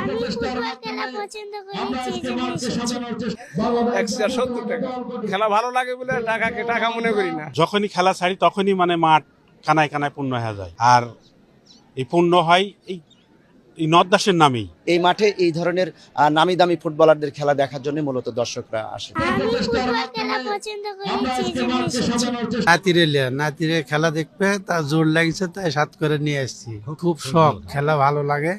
Football খেলা পছন্দ করি সেজন্য এসেছি। 170 টাকা। খেলা ভালো লাগে বলে টাকাকে টাকা মনে করি না। যখনই খেলা ছাড়ি তখনই মানে মাঠ কানায় কানায় পূর্ণ হয়ে যায়, আর এই পূর্ণ হয় এই নদাসের নামেই। এই মাঠে এই ধরনের নামি দামি ফুটবলারদের খেলা দেখার জন্য মূলত দর্শকরা আসে। আমি ফুটবল খেলা পছন্দ করি সেজন্য এসেছি। নাতিরে খেলা দেখবে, তার জোর লাগছে তাই সাত করে নিয়ে আসছি। খুব শখ, খেলা ভালো লাগে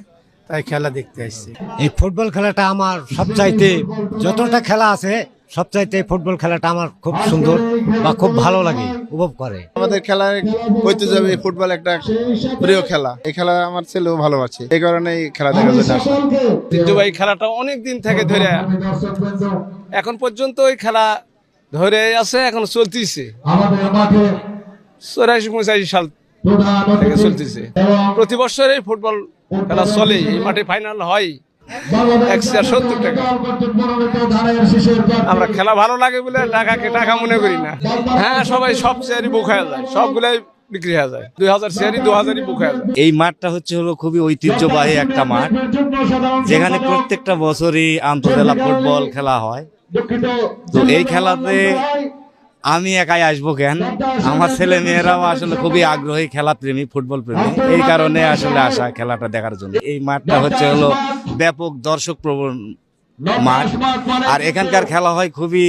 তাই খেলা দেখতে আসছি। এই ফুটবল খেলাটা আমার সবচাইতে, যতটা খেলা আছে সবচাইতে ফুটবল খেলাটা আমার খুব সুন্দর বা খুব ভালো লাগে, উপভোগ করে। আমাদের খেলার ঐতিহ্যবাহী ফুটবল একটা প্রিয় খেলা। এই খেলা আমার ছেলেও ভালোবাসে, এই কারণে এই খেলা দেখার জন্য আসে। ঐতিহ্যবাহী খেলাটা অনেক দিন থেকে ধরে এখন পর্যন্ত ওই খেলা ধরে আছে, এখন চলতেছে। 84-85 সাল থেকে চলতেছে। প্রতি বছর এই ফুটবল খেলা চলে, এই মাঠে ফাইনাল হয় 170 টাকা। আমরা খেলা ভালো লাগে বলে টাকাকে টাকা মনে করি না। হ্যাঁ, সবাই সব চেয়ারই বুক হয়ে যায়, সবগুলাই বিক্রি হয়ে যায়। 2000 চেয়ারই 2000ই বুক হয়ে যায়। এই মাঠটা হলো খুবই ঐতিহ্যবাহী একটা মাঠ, যেখানে প্রত্যেকটা বছরই আন্তঃজেলা ফুটবল খেলা হয়। তো এই খেলাতে আমি একাই আসবো কেন, আমার ছেলে মেয়েরাও আসলে খুবই আগ্রহী, খেলা প্রেমী, ফুটবল প্রেমী। এই কারণে আসলে আসা খেলাটা দেখার জন্য। এই মাঠটা হলো ব্যাপক দর্শক প্রবণ মাঠ, আর এখানকার খেলা হয় খুবই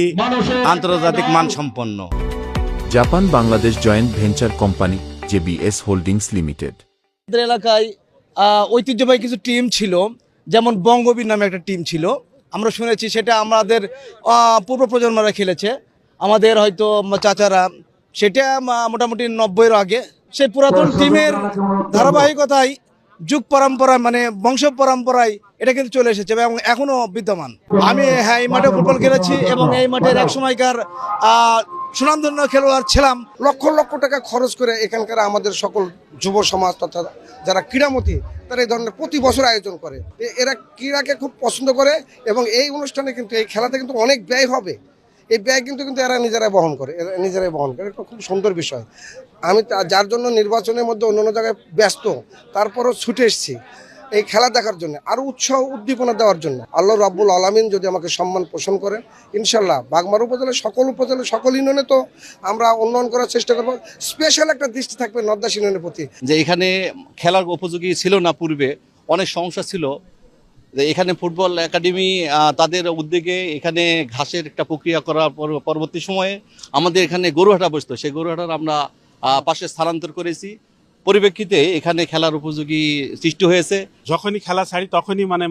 আন্তর্জাতিক মানসম্পন্ন। Japan Bangladesh joint venture company JBS holdings limited. আমাদের এলাকায় ঐতিহ্যবাহী কিছু টিম ছিল, যেমন বঙ্গবীর নামে একটা টিম ছিল। আমরা শুনেছি সেটা আমাদের পূর্ব প্রজন্মরা খেলেছে, আমাদের হয়তো চাচারা। সেটা মোটামুটি 90-এর আগে। সেই পুরাতন টিমের ধারাবাহিকতায় যুগ পরম্পরা, মানে বংশ পরম্পরায় এটা কিন্তু চলে এসেছে এবং এখনো বিদ্যমান। আমি এই মাঠে ফুটবল খেলেছি এবং এই মাঠের এক সময়কার সুনামধন্য খেলোয়াড় ছিলাম। লক্ষ লক্ষ টাকা খরচ করে এখানকার আমাদের সকল যুব সমাজ তথা যারা ক্রীড়ামতী, তারা এই ধরনের প্রতি বছর আয়োজন করে। এরা ক্রীড়াকে খুব পছন্দ করে এবং এই অনুষ্ঠানে কিন্তু এই খেলাতে কিন্তু অনেক ব্যয় হবে। এই ব্যয় কিন্তু এরা নিজেরাই বহন করে, এটা খুব সুন্দর বিষয়। আমি যার জন্য নির্বাচনের মধ্যে অন্যান্য জায়গায় ব্যস্ত, তারপরও ছুটে এসেছি এই খেলা দেখার জন্য, আরও উৎসাহ উদ্দীপনা দেওয়ার জন্য। আল্লাহ রাব্বুল আলামিন যদি আমাকে সম্মান পোষণ করেন, ইনশাল্লাহ বাগমারা উপজেলার সকল ইউনিয়নে তো আমরা উন্নয়ন করার চেষ্টা করব। স্পেশাল একটা দৃষ্টি থাকবে নদাস ইউনিয়নের প্রতি। যে এখানে খেলার উপযোগী ছিল না, পূর্বে অনেক সমস্যা ছিল। এখানে ফুটবল একাডেমি তাদের উদ্যোগে এখানে ঘাসের একটা প্রক্রিয়া করার পরবর্তী সময়ে আমাদের এখানে গরুহাটা বসতো, সেই গরুহাটার আমরা পাশে স্থানান্তর করেছি। পরিপ্রেক্ষিতে এখানে খেলার উপযোগী সৃষ্টি হয়েছে। যখনই খেলা ছাড়ি তখনই মানে